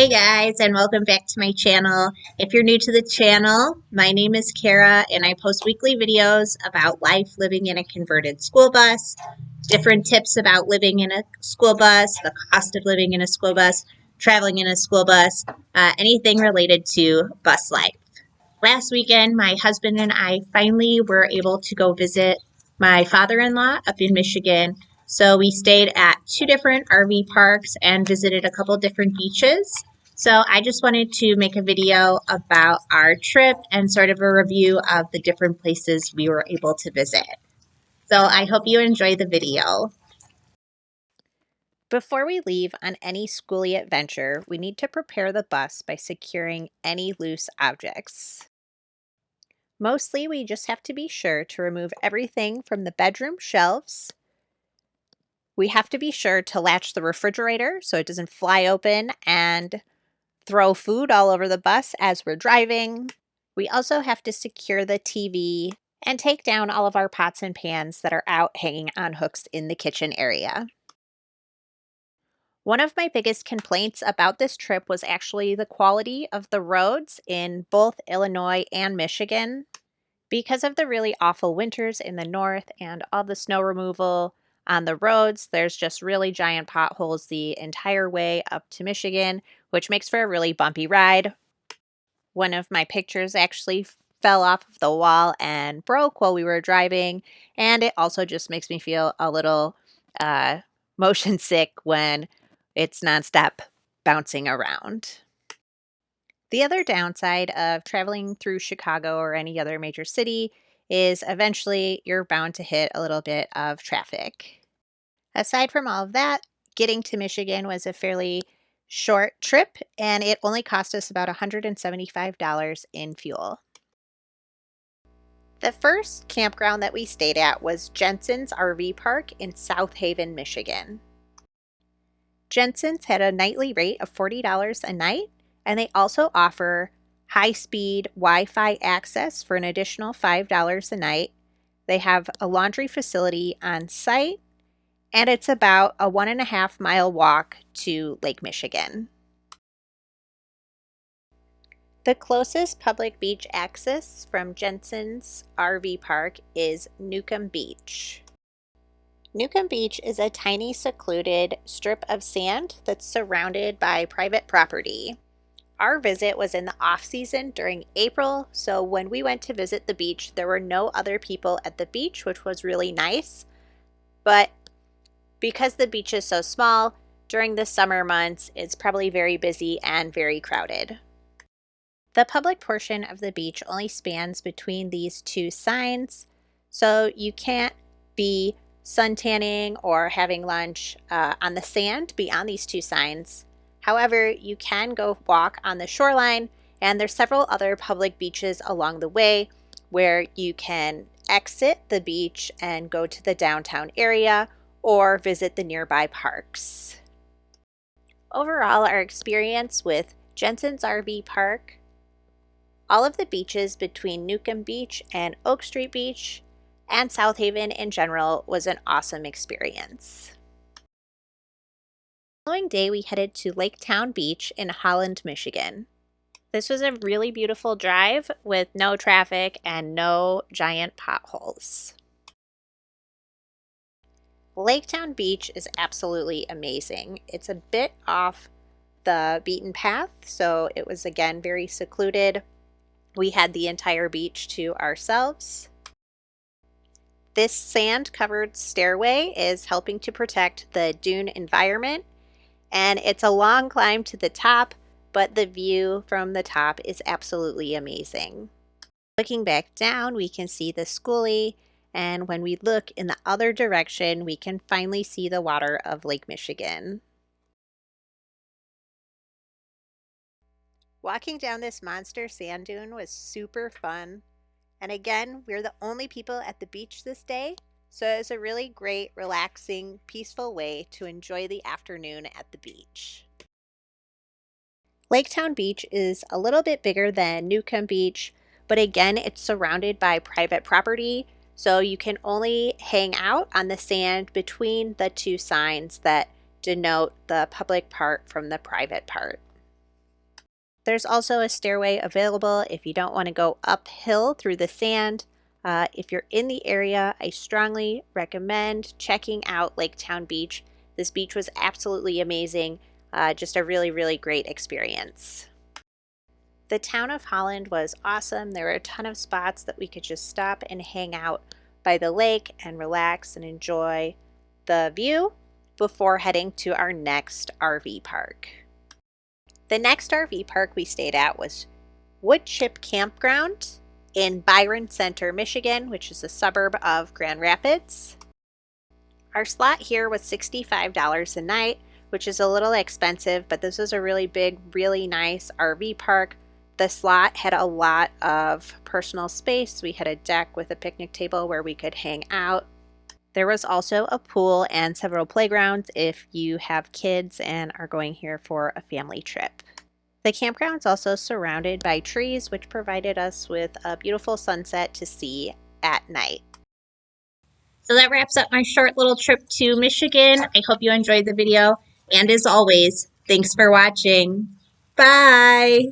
Hey guys, and welcome back to my channel. If you're new to the channel, my name is Kara and I post weekly videos about life living in a converted school bus, different tips about living in a school bus, the cost of living in a school bus, traveling in a school bus, anything related to bus life. Last weekend, my husband and I finally were able to go visit my father-in-law up in Michigan. So we stayed at two different RV parks and visited a couple different beaches. So I just wanted to make a video about our trip and sort of a review of the different places we were able to visit. So I hope you enjoy the video. Before we leave on any Skoolie adventure, we need to prepare the bus by securing any loose objects. Mostly, we just have to be sure to remove everything from the bedroom shelves. We have to be sure to latch the refrigerator so it doesn't fly open and throw food all over the bus as we're driving. We also have to secure the TV and take down all of our pots and pans that are out hanging on hooks in the kitchen area. One of my biggest complaints about this trip was actually the quality of the roads in both Illinois and Michigan. Because of the really awful winters in the north and all the snow removal on the roads, there's just really giant potholes the entire way up to Michigan, which makes for a really bumpy ride. One of my pictures actually fell off of the wall and broke while we were driving, and it also just makes me feel a little motion sick when it's nonstop bouncing around. The other downside of traveling through Chicago or any other major city is eventually you're bound to hit a little bit of traffic. Aside from all of that, getting to Michigan was a fairly short trip, and it only cost us about $175 in fuel. The first campground that we stayed at was Jensen's RV Park in South Haven, Michigan. Jensen's had a nightly rate of $40 a night, and they also offer high-speed Wi-Fi access for an additional $5 a night. They have a laundry facility on site, and it's about a 1.5-mile walk to Lake Michigan. The closest public beach access from Jensen's RV Park is Newcomb Beach. Newcomb Beach is a tiny secluded strip of sand that's surrounded by private property. Our visit was in the off-season during April, so when we went to visit the beach, there were no other people at the beach, which was really nice. But because the beach is so small, during the summer months, it's probably very busy and very crowded. The public portion of the beach only spans between these two signs, so you can't be suntanning or having lunch on the sand beyond these two signs. However, you can go walk on the shoreline, and there's several other public beaches along the way where you can exit the beach and go to the downtown area or visit the nearby parks. Overall, our experience with Jensen's RV Park, all of the beaches between Newcomb Beach and Oak Street Beach, and South Haven in general was an awesome experience. The following day, we headed to Laketown Beach in Holland, Michigan. This was a really beautiful drive with no traffic and no giant potholes. Laketown Beach is absolutely amazing. It's a bit off the beaten path, so it was again very secluded. We had the entire beach to ourselves. This sand-covered stairway is helping to protect the dune environment, and it's a long climb to the top, but the view from the top is absolutely amazing. Looking back down, we can see the Skoolie, and when we look in the other direction, we can finally see the water of Lake Michigan. Walking down this monster sand dune was super fun. And again, we're the only people at the beach this day, so it was a really great, relaxing, peaceful way to enjoy the afternoon at the beach. Laketown Beach is a little bit bigger than Newcomb Beach, but again, it's surrounded by private property, so you can only hang out on the sand between the two signs that denote the public part from the private part. There's also a stairway available if you don't want to go uphill through the sand. If you're in the area, I strongly recommend checking out Laketown Beach. This beach was absolutely amazing. Just a really, really great experience. The town of Holland was awesome. There were a ton of spots that we could just stop and hang out by the lake and relax and enjoy the view before heading to our next RV park. The next RV park we stayed at was Woodship Campground in Byron Center, Michigan, which is a suburb of Grand Rapids. Our slot here was $65 a night, which is a little expensive, but this was a really big, really nice RV park. The slot had a lot of personal space. We had a deck with a picnic table where we could hang out. There was also a pool and several playgrounds if you have kids and are going here for a family trip. The campground's also surrounded by trees, which provided us with a beautiful sunset to see at night. So that wraps up my short little trip to Michigan. I hope you enjoyed the video. And as always, thanks for watching. Bye.